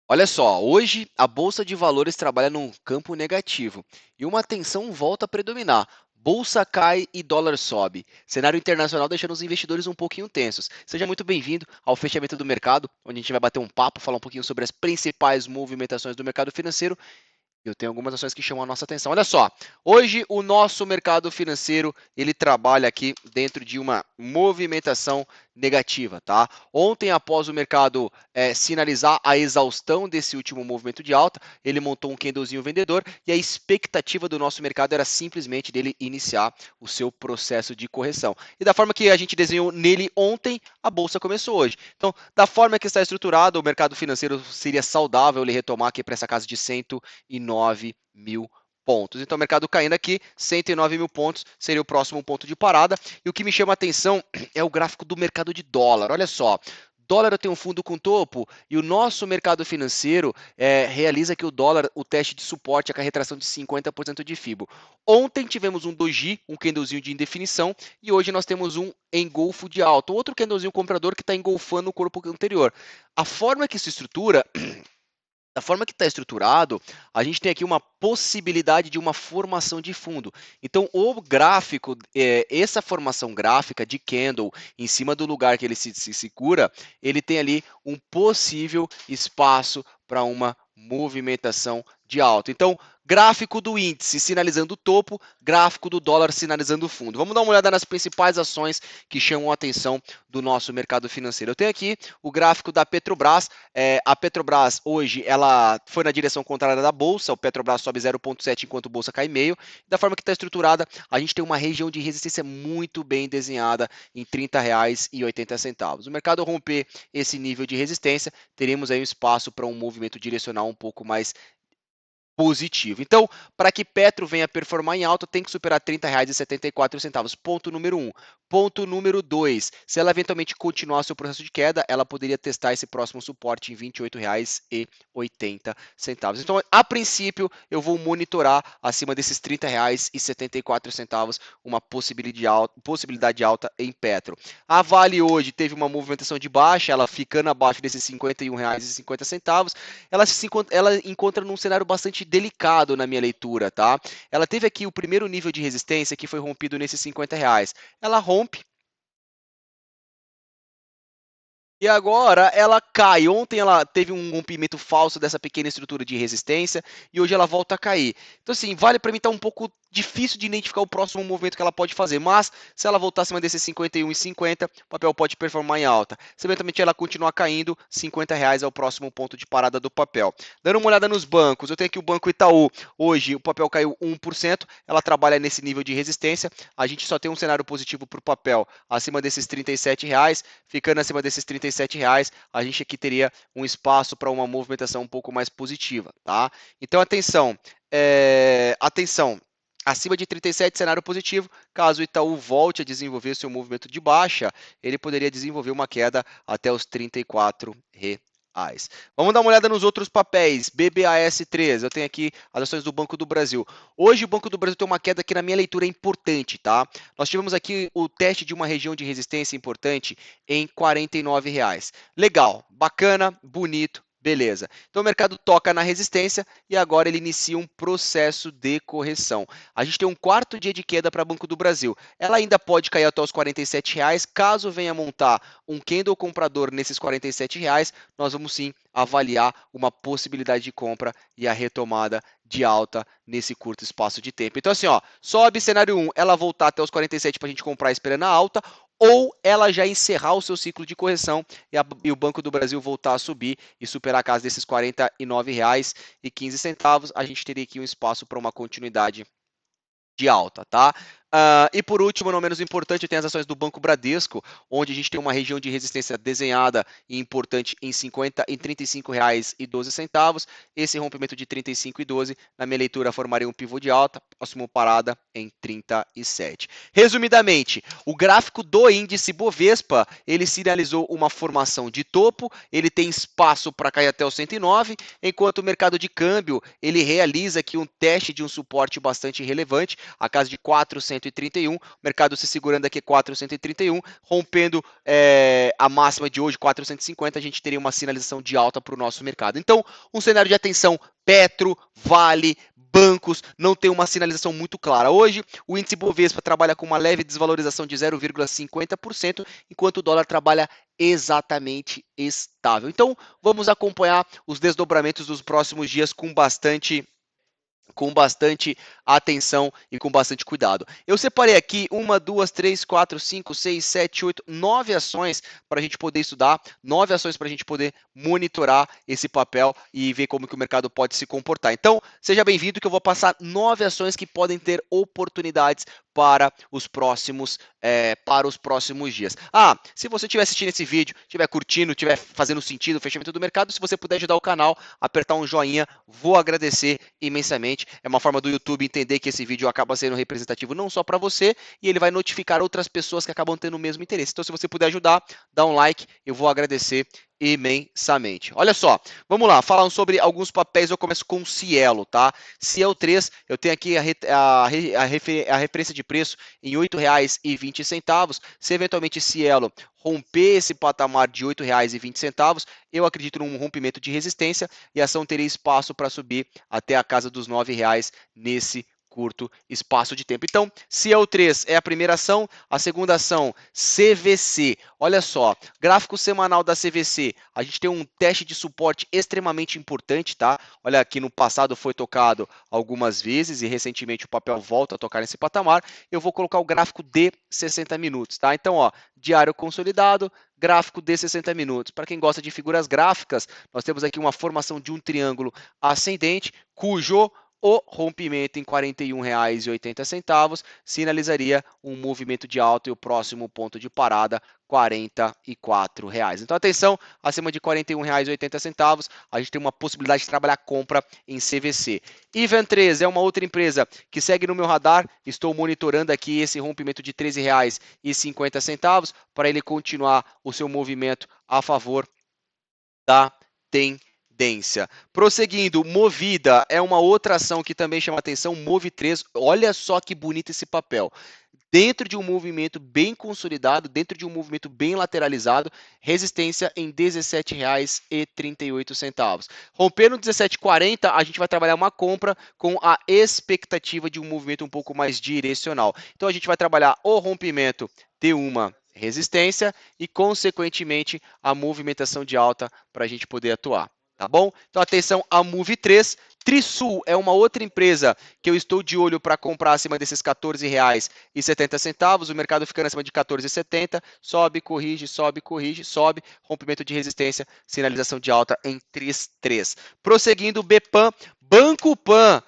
Olha só, hoje a Bolsa de Valores trabalha num campo negativo e uma tensão volta a predominar. Bolsa cai e dólar sobe. Cenário internacional deixando os investidores um pouquinho tensos. Seja muito bem-vindo ao fechamento do mercado, onde a gente vai bater um papo, falar um pouquinho sobre as principais movimentações do mercado financeiro. Eu tenho algumas ações que chamam a nossa atenção. Olha só, hoje o nosso mercado financeiro, ele trabalha aqui dentro de uma movimentação negativa, tá? Ontem, após o mercado sinalizar a exaustão desse último movimento de alta, ele montou um candlezinho vendedor e a expectativa do nosso mercado era simplesmente dele iniciar o seu processo de correção. E da forma que a gente desenhou nele ontem, a bolsa começou hoje. Então, da forma que está estruturado, o mercado financeiro seria saudável ele retomar aqui para essa casa de 109 mil pontos. Então, o mercado caindo aqui, 109 mil pontos seria o próximo ponto de parada. E o que me chama a atenção é o gráfico do mercado de dólar. Olha só, dólar tem um fundo com topo e o nosso mercado financeiro realiza aqui o dólar, o teste de suporte, a retração de 50% de FIBO. Ontem tivemos um doji, um candlezinho de indefinição, e hoje nós temos um engolfo de alta, outro candlezinho comprador que está engolfando o corpo anterior. A forma que se estrutura da forma que está estruturado, a gente tem aqui uma possibilidade de uma formação de fundo. Então, o gráfico, essa formação gráfica de candle em cima do lugar que ele se segura, ele tem ali um possível espaço para uma movimentação de alta. Então, gráfico do índice sinalizando o topo, gráfico do dólar sinalizando o fundo. Vamos dar uma olhada nas principais ações que chamam a atenção do nosso mercado financeiro. Eu tenho aqui o gráfico da Petrobras. A Petrobras hoje ela foi na direção contrária da bolsa, o Petrobras sobe 0,7 enquanto a bolsa cai meio. Da forma que está estruturada, a gente tem uma região de resistência muito bem desenhada em R$ 30,80. O mercado romper esse nível de resistência, teremos aí um espaço para um movimento direcional um pouco mais positivo. Então, para que Petro venha performar em alta, tem que superar R$ 30,74. Ponto número 1. Ponto número 2. Se ela eventualmente continuar seu processo de queda, ela poderia testar esse próximo suporte em R$ 28,80. Então, a princípio, eu vou monitorar acima desses R$ 30,74 uma possibilidade alta em Petro. A Vale hoje teve uma movimentação de baixa, ela ficando abaixo desses R$ 51,50. Ela encontra num cenário bastante delicado na minha leitura, tá? Ela teve aqui o primeiro nível de resistência que foi rompido nesses R$ 50. Ela rompe e agora ela cai. Ontem ela teve um rompimento falso dessa pequena estrutura de resistência e hoje ela volta a cair. Então, assim, vale para mim estar um pouco difícil de identificar o próximo movimento que ela pode fazer, mas se ela voltar acima desses 51,50, o papel pode performar em alta. Se eventualmente ela continuar caindo, R$ 50 é o próximo ponto de parada do papel. Dando uma olhada nos bancos, eu tenho aqui o Banco Itaú. Hoje o papel caiu 1%, ela trabalha nesse nível de resistência. A gente só tem um cenário positivo para o papel acima desses R$ 37, ficando acima desses R$ 37, a gente aqui teria um espaço para uma movimentação um pouco mais positiva, tá? Então, atenção, atenção, acima de 37, cenário positivo. Caso o Itaú volte a desenvolver seu movimento de baixa, ele poderia desenvolver uma queda até os R$ 34. Vamos dar uma olhada nos outros papéis. BBAS3, eu tenho aqui as ações do Banco do Brasil. Hoje o Banco do Brasil tem uma queda que na minha leitura é importante, tá? Nós tivemos aqui o teste de uma região de resistência importante em R$ 49. Legal, bacana, bonito, beleza. Então o mercado toca na resistência e agora ele inicia um processo de correção. A gente tem um quarto dia de queda para Banco do Brasil. Ela ainda pode cair até os R$ 47, caso venha montar um candle comprador nesses R$ 47, nós vamos sim avaliar uma possibilidade de compra e a retomada de alta nesse curto espaço de tempo. Então assim, ó, sobe cenário 1, ela voltar até os 47 para a gente comprar esperando a alta, ou ela já encerrar o seu ciclo de correção e o Banco do Brasil voltar a subir e superar a casa desses R$ 49,15, a gente teria aqui um espaço para uma continuidade de alta, tá? E por último, não menos importante, tem as ações do Banco Bradesco, onde a gente tem uma região de resistência desenhada e importante em R$ 35,12. Esse rompimento de 35,12, na minha leitura, formaria um pivô de alta, próximo parada em 37. Resumidamente, o gráfico do índice Bovespa, ele sinalizou uma formação de topo, ele tem espaço para cair até o 109, enquanto o mercado de câmbio, ele realiza aqui um teste de um suporte bastante relevante, a casa de R$ 4,131, mercado se segurando aqui 4,131, rompendo a máxima de hoje, 4,150, a gente teria uma sinalização de alta para o nosso mercado. Então, um cenário de atenção, Petro, Vale, bancos, não tem uma sinalização muito clara. Hoje, o índice Bovespa trabalha com uma leve desvalorização de 0,50%, enquanto o dólar trabalha exatamente estável. Então, vamos acompanhar os desdobramentos dos próximos dias com bastante atenção e com bastante cuidado. Eu separei aqui 1, 2, 3, 4, 5, 6, 7, 8, 9 ações para a gente poder estudar, 9 ações para a gente poder monitorar esse papel e ver como que o mercado pode se comportar. Então, seja bem-vindo que eu vou passar 9 ações que podem ter oportunidades para os próximos dias. Se você estiver assistindo esse vídeo, estiver curtindo, estiver fazendo sentido o fechamento do mercado, se você puder ajudar o canal, apertar um joinha, vou agradecer imensamente. É uma forma do YouTube entender que esse vídeo acaba sendo representativo não só para você, e ele vai notificar outras pessoas que acabam tendo o mesmo interesse. Então, se você puder ajudar, dá um like, eu vou agradecer imensamente. Olha só, vamos lá, falando sobre alguns papéis, eu começo com o Cielo, tá? Cielo 3, eu tenho aqui a referência de preço em R$ 8,20. Se eventualmente Cielo romper esse patamar de R$ 8,20, eu acredito num rompimento de resistência e a ação teria espaço para subir até a casa dos R$ 9,00 nesse curto espaço de tempo. Então, Cielo 3 é a primeira ação, a segunda ação, CVC. Olha só, gráfico semanal da CVC, a gente tem um teste de suporte extremamente importante, tá? Olha, aqui no passado foi tocado algumas vezes e recentemente o papel volta a tocar nesse patamar. Eu vou colocar o gráfico de 60 minutos, tá? Então, ó, diário consolidado, gráfico de 60 minutos. Para quem gosta de figuras gráficas, nós temos aqui uma formação de um triângulo ascendente, cujo o rompimento em R$ 41,80 sinalizaria um movimento de alta e o próximo ponto de parada R$ 44,00. Então, atenção, acima de R$ 41,80, a gente tem uma possibilidade de trabalhar compra em CVC. Ivan 3 é uma outra empresa que segue no meu radar, estou monitorando aqui esse rompimento de R$ 13,50 para ele continuar o seu movimento a favor da tendência. Prosseguindo, Movida é uma outra ação que também chama atenção, Move 3, olha só que bonito esse papel. Dentro de um movimento bem consolidado, dentro de um movimento bem lateralizado, resistência em R$ 17,38. Rompendo 17,40, a gente vai trabalhar uma compra com a expectativa de um movimento um pouco mais direcional. Então, a gente vai trabalhar o rompimento de uma resistência e, consequentemente, a movimentação de alta para a gente poder atuar. Tá bom? Então, atenção a Move 3. Trisul é uma outra empresa que eu estou de olho para comprar acima desses R$ 14,70. O mercado ficando acima de R$ 14,70. Sobe, corrige, sobe, corrige, sobe. Rompimento de resistência, sinalização de alta em 3,3. Prosseguindo, BPAM, Banco Pan.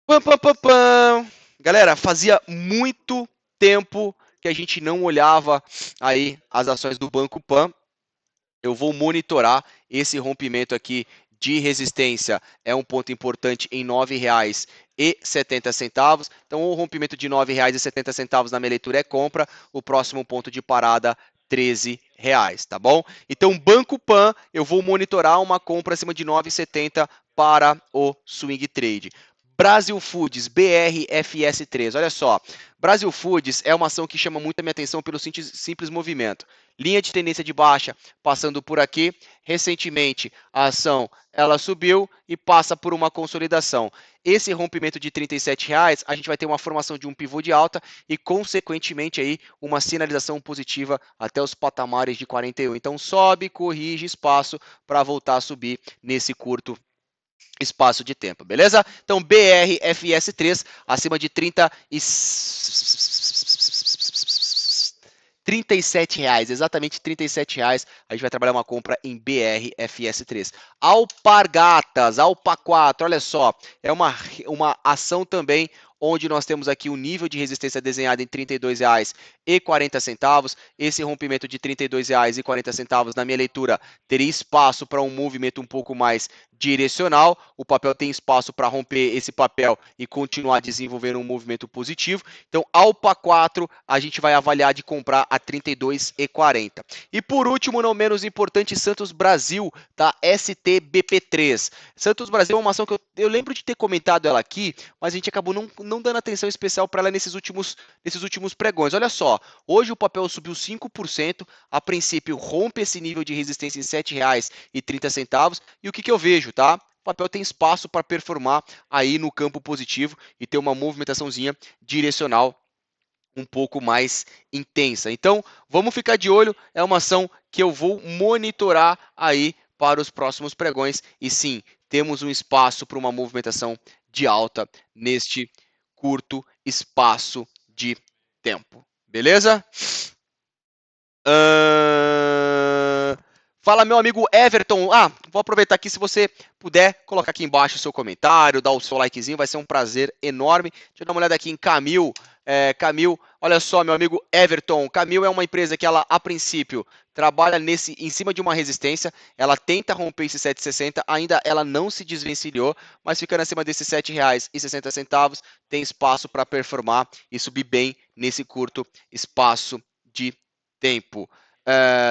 Pam, pam, pam, pam. Galera, fazia muito tempo que a gente não olhava aí as ações do Banco Pan. Eu vou monitorar esse rompimento aqui de resistência. É um ponto importante em R$ 9,70. Então, o rompimento de R$ 9,70 na minha leitura é compra. O próximo ponto de parada, R$ 13,00, tá bom? Então, Banco Pan, eu vou monitorar uma compra acima de R$ 9,70 para o swing trade. Brasil Foods, BRFS3, olha só, Brasil Foods é uma ação que chama muito a minha atenção pelo simples movimento. Linha de tendência de baixa passando por aqui, recentemente a ação ela subiu e passa por uma consolidação. Esse rompimento de R$ 37,00, a gente vai ter uma formação de um pivô de alta e, consequentemente, aí, uma sinalização positiva até os patamares de 41. Então, sobe, corrige espaço para voltar a subir nesse curto espaço de tempo, beleza? Então, BRFS3 acima de 37,00, exatamente R$37,00, a gente vai trabalhar uma compra em BRFS3. Alpargatas, Alpa 4, olha só, é uma ação também onde nós temos aqui o nível de resistência desenhado em R$ 32,40. Esse rompimento de R$ 32,40, na minha leitura, teria espaço para um movimento um pouco mais direcional. O papel tem espaço para romper esse papel e continuar desenvolvendo um movimento positivo. Então, Alpa 4, a gente vai avaliar de comprar a R$ 32,40. E por último, não menos importante, Santos Brasil, tá? STBP3. Santos Brasil é uma ação que eu lembro de ter comentado ela aqui, mas a gente acabou não dando atenção especial para ela nesses últimos pregões. Olha só, hoje o papel subiu 5%, a princípio rompe esse nível de resistência em R$ 7,30, e o que eu vejo, tá? O papel tem espaço para performar aí no campo positivo e ter uma movimentaçãozinha direcional um pouco mais intensa. Então, vamos ficar de olho, é uma ação que eu vou monitorar aí para os próximos pregões e sim, temos um espaço para uma movimentação de alta neste curto espaço de tempo. Beleza? Fala, meu amigo Everton. Vou aproveitar aqui, se você puder colocar aqui embaixo o seu comentário, dar o seu likezinho, vai ser um prazer enorme. Deixa eu dar uma olhada aqui em Camil. Camil, olha só, meu amigo Everton. Camil é uma empresa que ela, a princípio, trabalha em cima de uma resistência. Ela tenta romper esse 7,60, ainda ela não se desvencilhou, mas ficando acima desses R$ 7,60, tem espaço para performar e subir bem nesse curto espaço de tempo.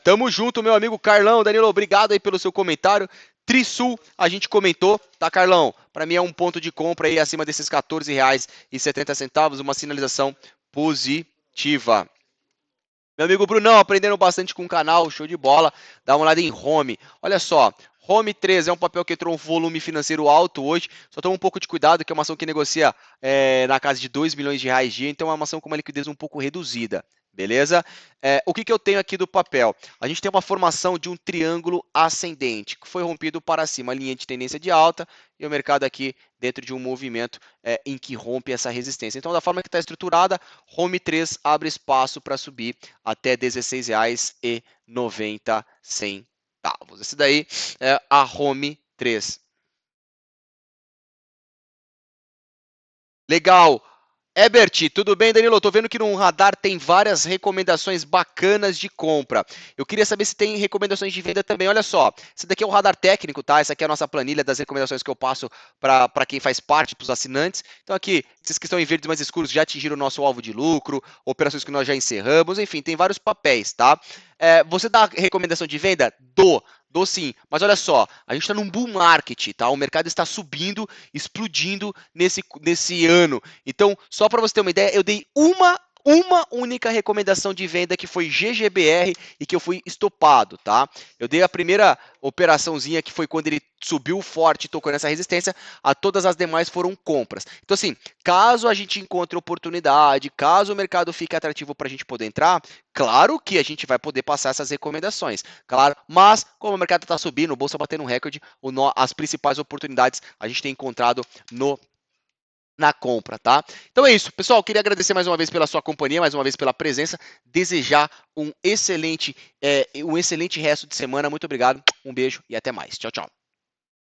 Tamo junto, meu amigo Carlão. Danilo, obrigado aí pelo seu comentário. Trisul, a gente comentou, tá, Carlão? Para mim é um ponto de compra aí acima desses R$ 14,70, uma sinalização positiva. Meu amigo Brunão, aprendendo bastante com o canal, show de bola. Dá uma olhada em Home. Olha só, Home 3 é um papel que entrou um volume financeiro alto hoje. Só toma um pouco de cuidado, que é uma ação que negocia na casa de R$ 2 milhões dia, então é uma ação com uma liquidez um pouco reduzida. Beleza? O que eu tenho aqui do papel? A gente tem uma formação de um triângulo ascendente, que foi rompido para cima, a linha de tendência de alta, e o mercado aqui dentro de um movimento em que rompe essa resistência. Então, da forma que está estruturada, Home 3 abre espaço para subir até R$ 16,90. Esse daí é a Home 3. Legal. Ebert, tudo bem, Danilo? Tô vendo que no radar tem várias recomendações bacanas de compra. Eu queria saber se tem recomendações de venda também. Olha só, esse daqui é o radar técnico, tá? Essa aqui é a nossa planilha das recomendações que eu passo para quem faz parte, para os assinantes. Então aqui, esses que estão em verdes mais escuros já atingiram o nosso alvo de lucro, operações que nós já encerramos, enfim, tem vários papéis, tá? Você dá recomendação de venda? Dou sim, mas olha só, a gente está num bull market, tá? O mercado está subindo, explodindo nesse ano. Então, só para você ter uma ideia, eu dei uma única recomendação de venda, que foi GGBR, e que eu fui estopado, tá? Eu dei a primeira operaçãozinha, que foi quando ele subiu forte e tocou nessa resistência, a todas as demais foram compras. Então assim, caso a gente encontre oportunidade, caso o mercado fique atrativo para a gente poder entrar, claro que a gente vai poder passar essas recomendações, claro, mas como o mercado está subindo, o bolsa batendo um recorde, as principais oportunidades a gente tem encontrado na compra, tá? Então é isso, pessoal, queria agradecer mais uma vez pela sua companhia, mais uma vez pela presença, desejar um excelente resto de semana, muito obrigado, um beijo e até mais, tchau, tchau.